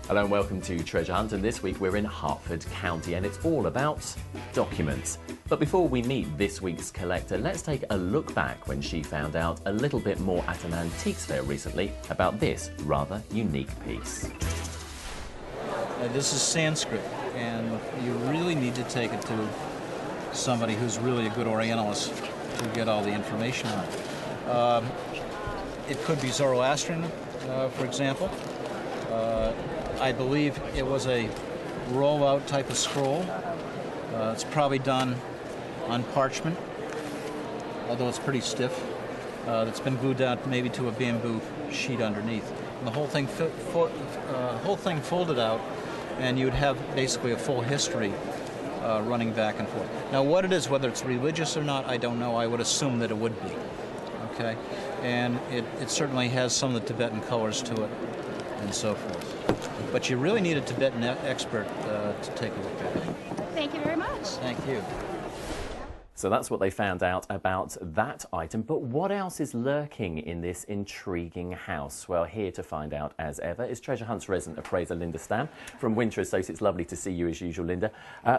Hello and welcome to Treasure Hunt, and this week we're in Hartford County and it's all about documents. But before we meet this week's collector, let's take a look back when she found out a little bit more at an antiques fair recently about this rather unique piece. This is Sanskrit, and you really need to take it to somebody who's really a good Orientalist to get all the information on it. It could be Zoroastrian, for example. I believe it was a roll-out type of scroll. It's probably done on parchment, although it's pretty stiff. It's been glued down maybe to a bamboo sheet underneath. And the whole thing folded out, and you'd have basically a full history running back and forth. Now, what it is, whether it's religious or not, I don't know. I would assume that it would be. Okay, and it certainly has some of the Tibetan colors to it, and so forth. But you really need a Tibetan expert to take a look at it. Thank you very much. Thank you. So that's what they found out about that item. But what else is lurking in this intriguing house? Well, here to find out, as ever, is Treasure Hunt's resident appraiser, Linda Stam from Winter Associates. Lovely to see you as usual, Linda.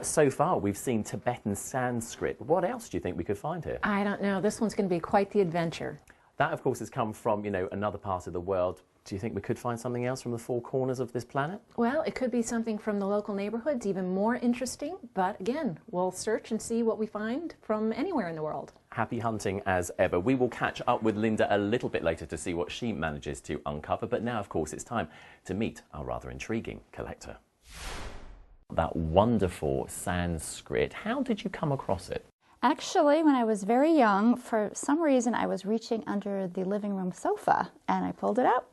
So far, we've seen Tibetan Sanskrit. What else do you think we could find here? I don't know. This one's going to be quite the adventure. That, of course, has come from, another part of the world. Do you think we could find something else from the four corners of this planet? Well, it could be something from the local neighborhoods, even more interesting. But again, we'll search and see what we find from anywhere in the world. Happy hunting as ever. We will catch up with Linda a little bit later to see what she manages to uncover. But now, of course, it's time to meet our rather intriguing collector. That wonderful Sanskrit. How did you come across it? Actually, when I was very young, for some reason I was reaching under the living room sofa and I pulled it out.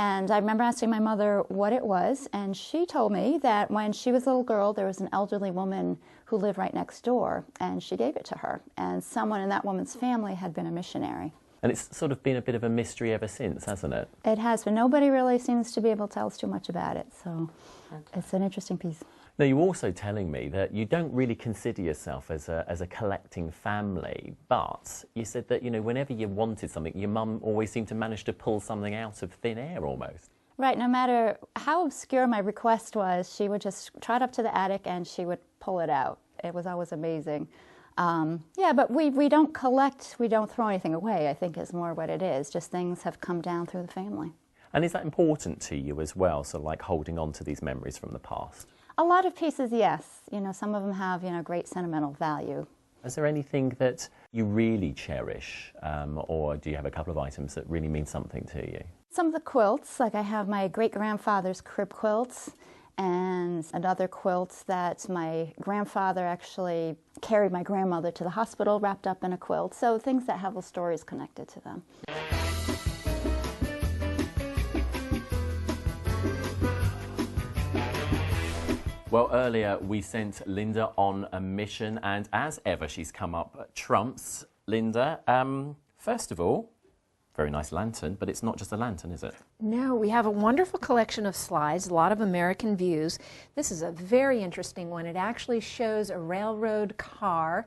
And I remember asking my mother what it was, and she told me that when she was a little girl, there was an elderly woman who lived right next door, and she gave it to her. And someone in that woman's family had been a missionary. And it's sort of been a bit of a mystery ever since, hasn't it? It has, but nobody really seems to be able to tell us too much about it, so it's an interesting piece. Now, you're also telling me that you don't really consider yourself as a collecting family, but you said that, whenever you wanted something, your mum always seemed to manage to pull something out of thin air almost. Right, no matter how obscure my request was, she would just trot up to the attic and she would pull it out. It was always amazing. Yeah, but we don't collect, we don't throw anything away, I think is more what it is. Just things have come down through the family. And is that important to you as well, so like holding on to these memories from the past? A lot of pieces, yes. Some of them have, great sentimental value. Is there anything that you really cherish, or do you have a couple of items that really mean something to you? Some of the quilts, like I have my great-grandfather's crib quilts, and another quilt that my grandfather actually carried my grandmother to the hospital wrapped up in a quilt. So things that have stories connected to them. Well, earlier we sent Linda on a mission, and as ever she's come up trumps. Linda, first of all, very nice lantern, but it's not just a lantern, is it? No, we have a wonderful collection of slides, a lot of American views. This is a very interesting one. It actually shows a railroad car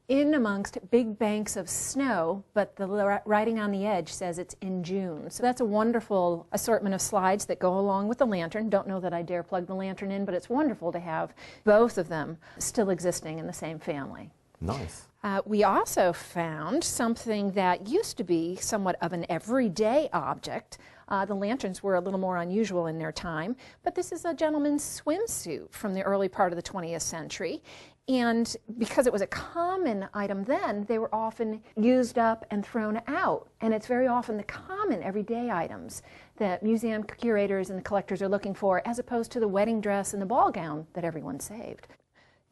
in amongst big banks of snow, but the writing on the edge says it's in June. So that's a wonderful assortment of slides that go along with the lantern. Don't know that I dare plug the lantern in, but it's wonderful to have both of them still existing in the same family. Nice. We also found something that used to be somewhat of an everyday object. The lanterns were a little more unusual in their time, but this is a gentleman's swimsuit from the early part of the 20th century. And because it was a common item then, they were often used up and thrown out. And it's very often the common everyday items that museum curators and the collectors are looking for, as opposed to the wedding dress and the ball gown that everyone saved.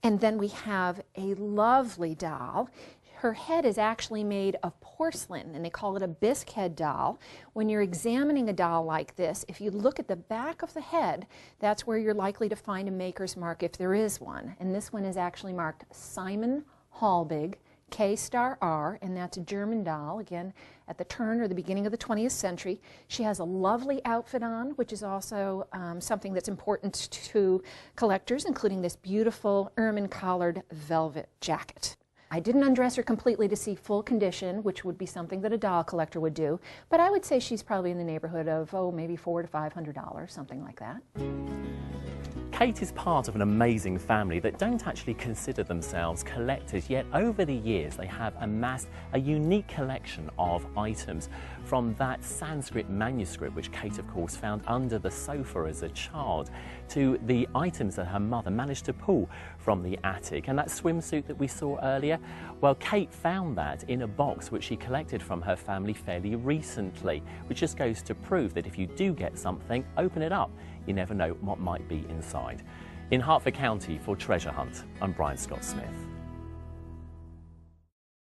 And then we have a lovely doll. Her head is actually made of porcelain, and they call it a bisque head doll. When you're examining a doll like this, if you look at the back of the head, that's where you're likely to find a maker's mark if there is one. And this one is actually marked Simon Halbig, K*R, and that's a German doll, again, at the turn or the beginning of the 20th century. She has a lovely outfit on, which is also something that's important to collectors, including this beautiful ermine-collared velvet jacket. I didn't undress her completely to see full condition, which would be something that a doll collector would do, but I would say she's probably in the neighborhood of, oh, maybe $400 to $500, something like that. Kate is part of an amazing family that don't actually consider themselves collectors, yet over the years they have amassed a unique collection of items, from that Sanskrit manuscript, which Kate of course found under the sofa as a child, to the items that her mother managed to pull from the attic. And that swimsuit that we saw earlier, well, Kate found that in a box which she collected from her family fairly recently, which just goes to prove that if you do get something, open it up. You never know what might be inside. In Hertford County for Treasure Hunt, I'm Brian Scott Smith.